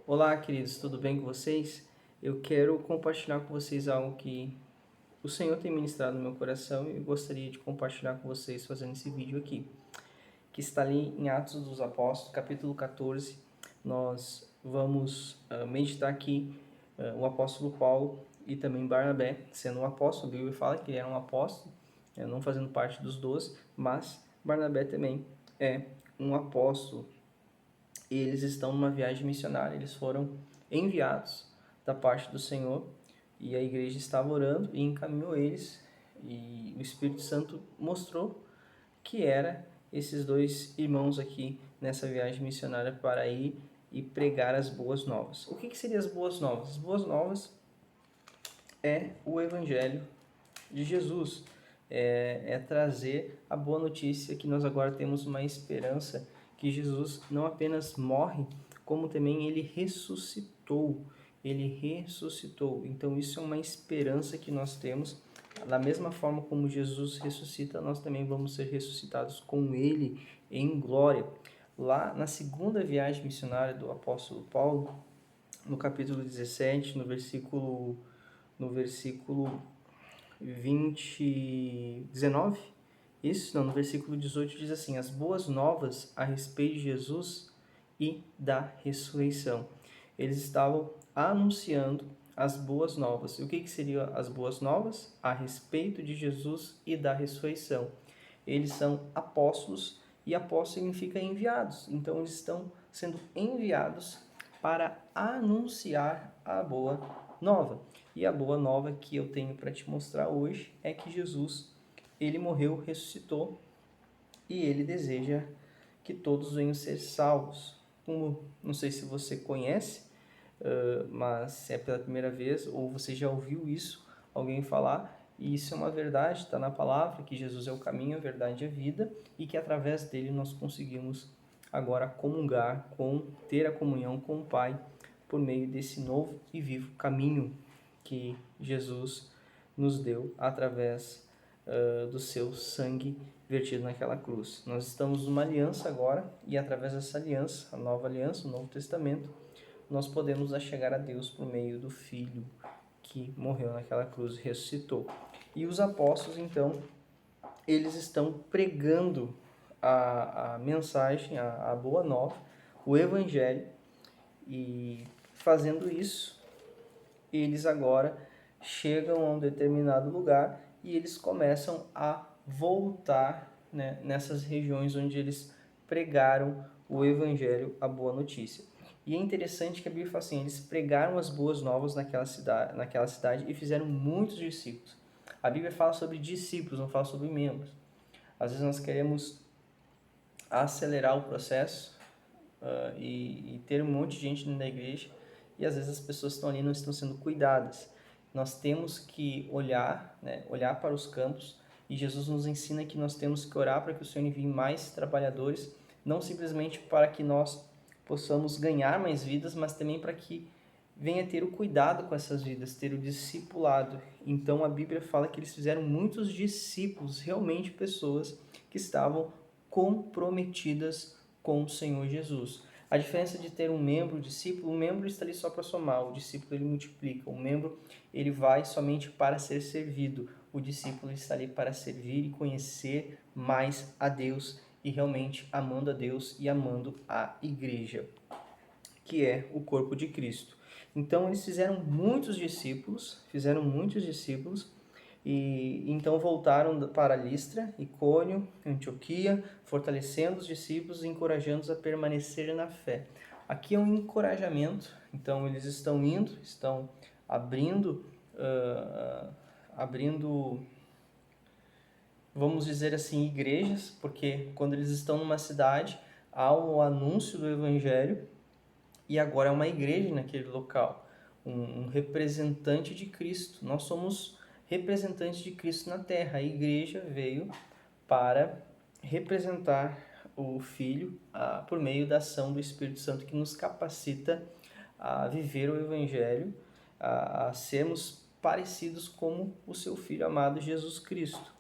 Olá, queridos, tudo bem com vocês? Eu quero compartilhar com vocês algo que o Senhor tem ministrado no meu coração e eu gostaria de compartilhar com vocês fazendo esse vídeo aqui, que está ali em Atos dos Apóstolos, capítulo 14. Nós vamos meditar aqui o apóstolo Paulo e também Barnabé, sendo um apóstolo. A Bíblia fala que ele era um apóstolo, não fazendo parte dos 12, mas Barnabé também é um apóstolo. Eles estão numa viagem missionária, eles foram enviados da parte do Senhor e a igreja estava orando e encaminhou eles, e o Espírito Santo mostrou que era esses dois irmãos aqui nessa viagem missionária para ir e pregar as boas novas. O que seriam as boas novas? As boas novas é o Evangelho de Jesus, é trazer a boa notícia que nós agora temos uma esperança, que Jesus não apenas morre, como também ele ressuscitou. Ele ressuscitou. Então isso é uma esperança que nós temos. Da mesma forma como Jesus ressuscita, nós também vamos ser ressuscitados com ele em glória. Lá na segunda viagem missionária do apóstolo Paulo, no capítulo 17, no versículo 19, isso, não, no versículo 18 diz assim: as boas novas a respeito de Jesus e da ressurreição. Eles estavam anunciando as boas novas. E o que seriam as boas novas? A respeito de Jesus e da ressurreição. Eles são apóstolos, e apóstolos significa enviados. Então eles estão sendo enviados para anunciar a boa nova. E a boa nova que eu tenho para te mostrar hoje é que Jesus, ele morreu, ressuscitou, e ele deseja que todos venham ser salvos. Como, não sei se você conhece, mas é pela primeira vez, ou você já ouviu isso, alguém falar, e isso é uma verdade, está na palavra, que Jesus é o caminho, a verdade e a vida, e que através dele nós conseguimos agora comungar, ter a comunhão com o Pai, por meio desse novo e vivo caminho que Jesus nos deu através do seu sangue vertido naquela cruz. Nós estamos numa aliança agora, e através dessa aliança, a nova aliança, o Novo Testamento, nós podemos chegar a Deus por meio do Filho que morreu naquela cruz e ressuscitou. E os apóstolos, então, eles estão pregando a mensagem, a boa nova, o Evangelho, e fazendo isso, eles agora chegam a um determinado lugar e eles começam a voltar, né, nessas regiões onde eles pregaram o Evangelho, a boa notícia. E é interessante que a Bíblia fala assim: eles pregaram as boas novas naquela cidade e fizeram muitos discípulos. A Bíblia fala sobre discípulos, não fala sobre membros. Às vezes nós queremos acelerar o processo e ter um monte de gente dentro da igreja, e às vezes as pessoas estão ali e não estão sendo cuidadas. Nós temos que olhar, né, olhar para os campos, e Jesus nos ensina que nós temos que orar para que o Senhor envie mais trabalhadores, não simplesmente para que nós possamos ganhar mais vidas, mas também para que venha ter o cuidado com essas vidas, ter o discipulado. Então a Bíblia fala que eles fizeram muitos discípulos, realmente pessoas que estavam comprometidas com o Senhor Jesus. A diferença de ter um membro, um discípulo, o membro está ali só para somar, o discípulo ele multiplica, o membro ele vai somente para ser servido, o discípulo está ali para servir e conhecer mais a Deus, e realmente amando a Deus e amando a igreja, que é o corpo de Cristo. Então eles fizeram muitos discípulos, e então voltaram para Listra, Icônio, Antioquia, fortalecendo os discípulos e encorajando-os a permanecer na fé. Aqui é um encorajamento, então eles estão indo, estão abrindo, vamos dizer assim, igrejas, porque quando eles estão numa cidade, há o anúncio do Evangelho, e agora é uma igreja naquele local, um representante de Cristo. Nós somos representantes de Cristo na terra. A igreja veio para representar o Filho por meio da ação do Espírito Santo, que nos capacita a viver o Evangelho, a sermos parecidos como o seu Filho amado Jesus Cristo.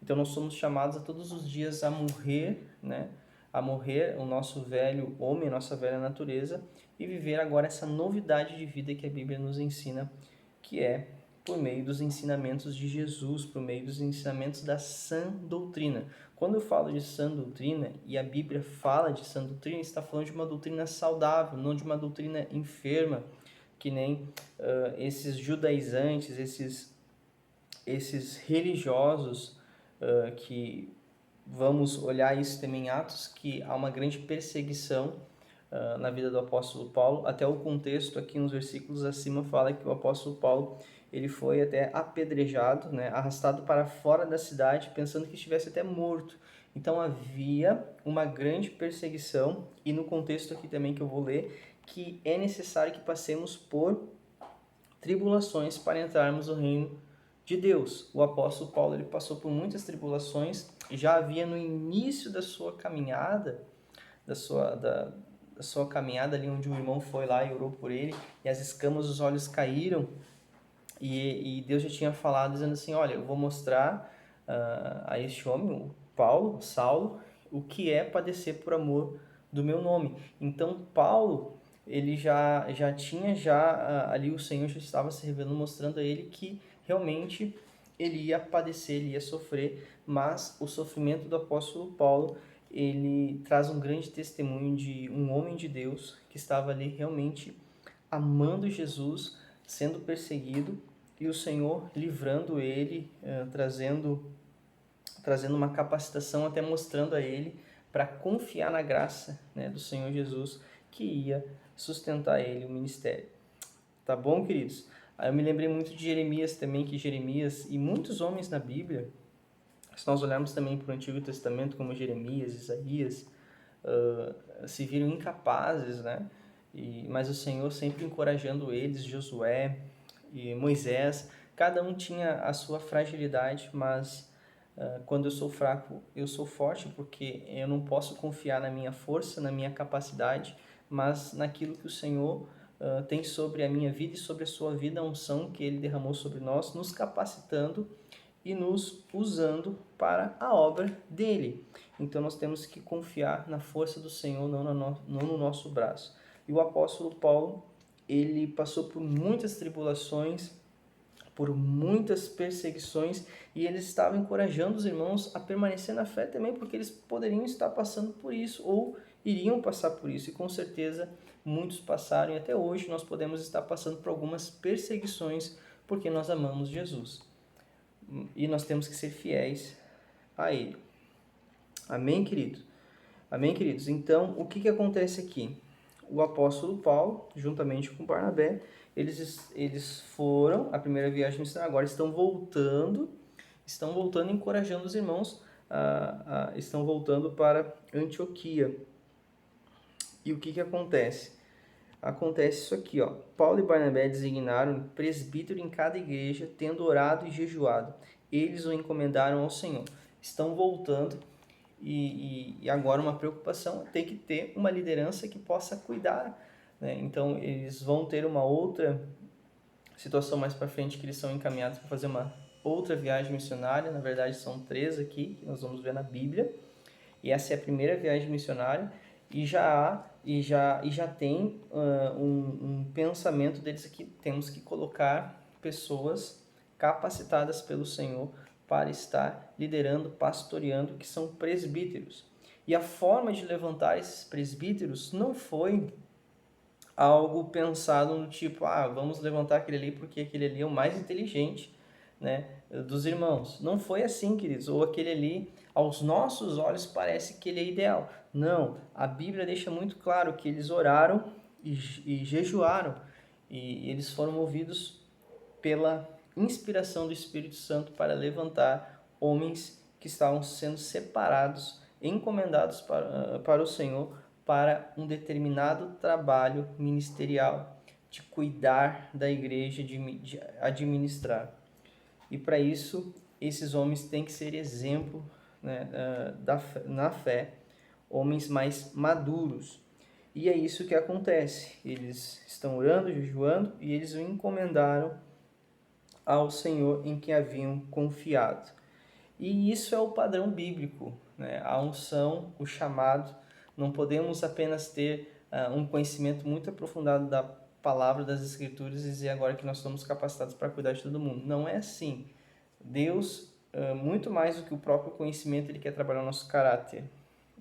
Então nós somos chamados a todos os dias a morrer, né, a morrer o nosso velho homem, a nossa velha natureza, e viver agora essa novidade de vida que a Bíblia nos ensina, que é por meio dos ensinamentos de Jesus, por meio dos ensinamentos da sã doutrina. Quando eu falo de sã doutrina, e a Bíblia fala de sã doutrina, está falando de uma doutrina saudável, não de uma doutrina enferma, que nem esses judaizantes, esses religiosos, que vamos olhar isso também em Atos, que há uma grande perseguição na vida do apóstolo Paulo. Até o contexto aqui nos versículos acima fala que o apóstolo Paulo ele foi até apedrejado, né, arrastado para fora da cidade, pensando que estivesse até morto. Então havia uma grande perseguição, e no contexto aqui também que eu vou ler, que é necessário que passemos por tribulações para entrarmos no reino de Deus. O apóstolo Paulo ele passou por muitas tribulações, já havia no início da sua caminhada, da sua caminhada ali onde o irmão foi lá e orou por ele, e as escamas dos olhos caíram, e Deus já tinha falado dizendo assim, olha, eu vou mostrar a este homem, o Paulo, Saulo, o que é padecer por amor do meu nome. Então Paulo, ele já tinha ali o Senhor já estava se revelando, mostrando a ele que realmente ele ia padecer, ele ia sofrer, mas o sofrimento do apóstolo Paulo, ele traz um grande testemunho de um homem de Deus que estava ali realmente amando Jesus, sendo perseguido, e o Senhor livrando ele, trazendo uma capacitação, até mostrando a ele para confiar na graça, né, do Senhor Jesus, que ia sustentar ele, o ministério. Tá bom, queridos? Aí eu me lembrei muito de Jeremias também, que Jeremias e muitos homens na Bíblia, se nós olharmos também para o Antigo Testamento, como Jeremias, Isaías, se viram incapazes, né? Mas o Senhor sempre encorajando eles, Josué e Moisés, cada um tinha a sua fragilidade, mas quando eu sou fraco, eu sou forte, porque eu não posso confiar na minha força, na minha capacidade, mas naquilo que o Senhor tem sobre a minha vida e sobre a sua vida, a unção que Ele derramou sobre nós, nos capacitando e nos usando para a obra dele. Então nós temos que confiar na força do Senhor, não no nosso braço. E o apóstolo Paulo, ele passou por muitas tribulações, por muitas perseguições, e eles estavam encorajando os irmãos a permanecer na fé também, porque eles poderiam estar passando por isso, ou iriam passar por isso, e com certeza muitos passaram, e até hoje nós podemos estar passando por algumas perseguições, porque nós amamos Jesus. E nós temos que ser fiéis a Ele. Amém, querido? Amém, queridos? Então, o que acontece aqui? O apóstolo Paulo, juntamente com Barnabé, eles foram a primeira viagem missionária, agora estão voltando encorajando os irmãos, estão voltando para Antioquia. E o que acontece? Acontece isso aqui, ó. Paulo e Barnabé designaram um presbítero em cada igreja, tendo orado e jejuado. Eles o encomendaram ao Senhor. Estão voltando, e agora uma preocupação tem que ter uma liderança que possa cuidar, né? Então eles vão ter uma outra situação mais para frente, que eles são encaminhados para fazer uma outra viagem missionária. Na verdade são 3 aqui que nós vamos ver na Bíblia, e essa é a primeira viagem missionária, e já tem um pensamento deles aqui: temos que colocar pessoas capacitadas pelo Senhor para estar liderando, pastoreando, que são presbíteros. E a forma de levantar esses presbíteros não foi algo pensado no tipo, vamos levantar aquele ali porque aquele ali é o mais inteligente, né, dos irmãos. Não foi assim, queridos. Ou aquele ali, aos nossos olhos, parece que ele é ideal. Não, a Bíblia deixa muito claro que eles oraram e jejuaram, e eles foram movidos pela inspiração do Espírito Santo para levantar homens que estavam sendo separados, encomendados para o Senhor, para um determinado trabalho ministerial, de cuidar da igreja, de administrar. E para isso, esses homens têm que ser exemplo, né, na fé, homens mais maduros. E é isso que acontece. Eles estão orando, jejuando, e eles o encomendaram ao Senhor em quem haviam confiado. E isso é o padrão bíblico, né? A unção, o chamado Não podemos apenas ter um conhecimento muito aprofundado da palavra das Escrituras e dizer agora que nós somos capacitados para cuidar de todo mundo. Não é assim. Deus, muito mais do que o próprio conhecimento, Ele quer trabalhar o nosso caráter.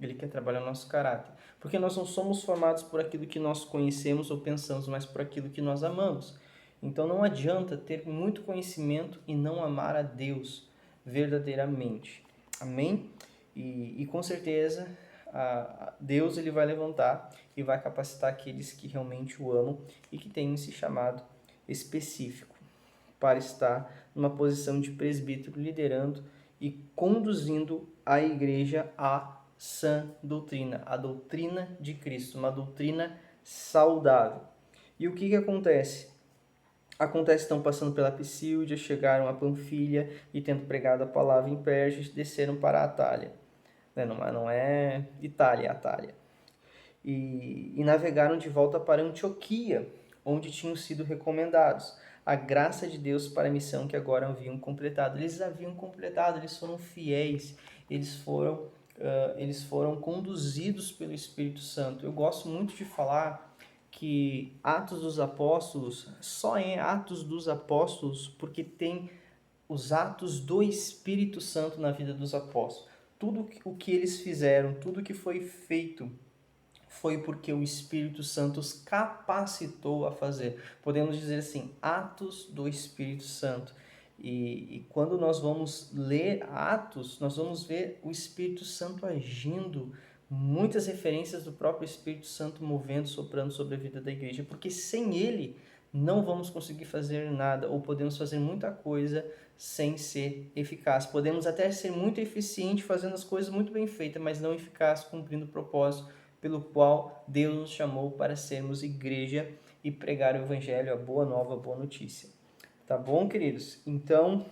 Ele quer trabalhar o nosso caráter. Porque nós não somos formados por aquilo que nós conhecemos ou pensamos, mas por aquilo que nós amamos. Então não adianta ter muito conhecimento e não amar a Deus verdadeiramente. Amém? E com certeza Deus ele vai levantar e vai capacitar aqueles que realmente o amam e que têm esse chamado específico para estar numa posição de presbítero, liderando e conduzindo a igreja à sã doutrina, a doutrina de Cristo, uma doutrina saudável. E o que acontece? Acontece que estão passando pela Pisídia, chegaram a Panfilha e, tendo pregado a palavra em Perge, desceram para a Atália. Não é Itália, é Atália. E navegaram de volta para Antioquia, onde tinham sido recomendados. A graça de Deus para a missão que agora haviam completado. Eles haviam completado, eles foram fiéis, eles foram conduzidos pelo Espírito Santo. Eu gosto muito de falar que Atos dos Apóstolos só é Atos dos Apóstolos porque tem os atos do Espírito Santo na vida dos apóstolos. Tudo o que eles fizeram, tudo que foi feito, foi porque o Espírito Santo os capacitou a fazer. Podemos dizer assim, atos do Espírito Santo. E quando nós vamos ler Atos, nós vamos ver o Espírito Santo agindo, muitas referências do próprio Espírito Santo movendo, soprando sobre a vida da igreja, porque sem ele não vamos conseguir fazer nada, ou podemos fazer muita coisa sem ser eficaz. Podemos até ser muito eficiente fazendo as coisas muito bem feitas, mas não eficaz cumprindo o propósito pelo qual Deus nos chamou para sermos igreja e pregar o evangelho, a boa nova, a boa notícia. Tá bom, queridos? Então,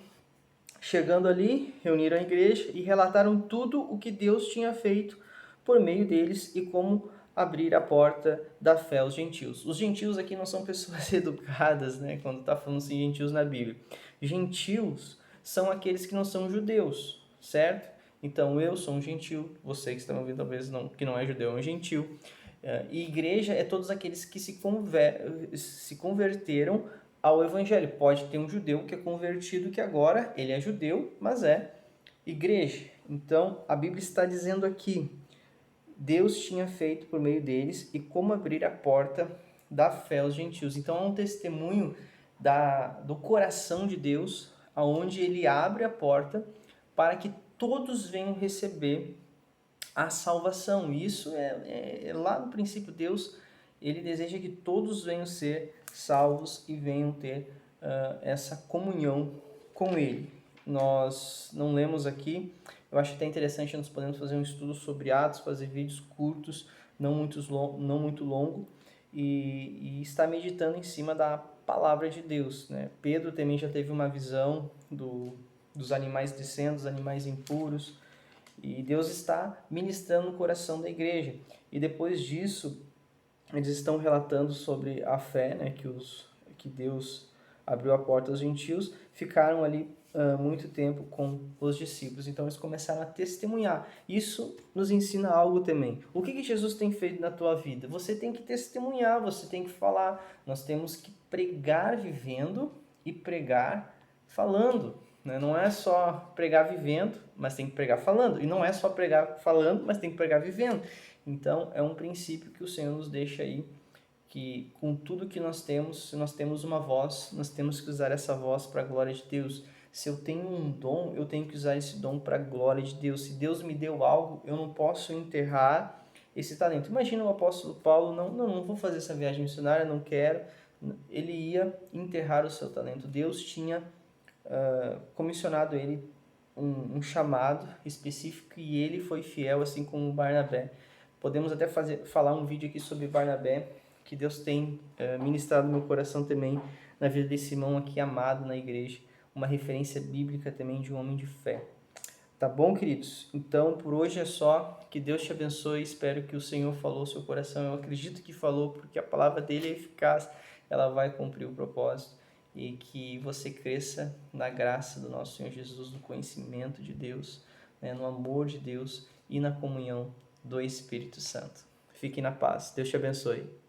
chegando ali, reuniram a igreja e relataram tudo o que Deus tinha feito por meio deles e como abrir a porta da fé aos gentios. Os gentios aqui não são pessoas educadas, né? Quando está falando assim, gentios na Bíblia. Gentios são aqueles que não são judeus, certo? Então, eu sou um gentil, você que está me ouvindo talvez não, que não é judeu, é um gentil. E igreja é todos aqueles que se converteram ao evangelho. Pode ter um judeu que é convertido, que agora ele é judeu, mas é igreja. Então, a Bíblia está dizendo aqui, Deus tinha feito por meio deles e como abrir a porta da fé aos gentios. Então, é um testemunho do coração de Deus, aonde ele abre a porta para que todos venham receber a salvação. Isso é lá no princípio, Deus ele deseja que todos venham ser salvos e venham ter essa comunhão com Ele. Nós não lemos aqui, eu acho até interessante, nós podemos fazer um estudo sobre Atos, fazer vídeos curtos, não muito longo, e estar meditando em cima da palavra de Deus, né? Pedro também já teve uma visão dos animais descendo, dos animais impuros, e Deus está ministrando no coração da igreja. E depois disso, eles estão relatando sobre a fé, né, que Deus abriu a porta aos gentios, ficaram ali muito tempo com os discípulos. Então eles começaram a testemunhar. Isso nos ensina algo também. O que Jesus tem feito na tua vida? Você tem que testemunhar, você tem que falar. Nós temos que pregar vivendo e pregar falando. Não é só pregar vivendo, mas tem que pregar falando. E não é só pregar falando, mas tem que pregar vivendo. Então, é um princípio que o Senhor nos deixa aí, que com tudo que nós temos, se nós temos uma voz, nós temos que usar essa voz para a glória de Deus. Se eu tenho um dom, eu tenho que usar esse dom para a glória de Deus. Se Deus me deu algo, eu não posso enterrar esse talento. Imagina o apóstolo Paulo, não vou fazer essa viagem missionária, não quero. Ele ia enterrar o seu talento. Deus tinha comissionado ele um chamado específico e ele foi fiel, assim como Barnabé. Podemos até falar um vídeo aqui sobre Barnabé, que Deus tem ministrado no meu coração também, na vida desse irmão aqui amado na igreja, uma referência bíblica também de um homem de fé. Tá bom, queridos? Então, por hoje é só. Que Deus te abençoe. Espero que o Senhor falou ao seu coração. Eu acredito que falou, porque a palavra dele é eficaz. Ela vai cumprir o propósito. E que você cresça na graça do nosso Senhor Jesus, no conhecimento de Deus, né, no amor de Deus e na comunhão do Espírito Santo. Fique na paz. Deus te abençoe.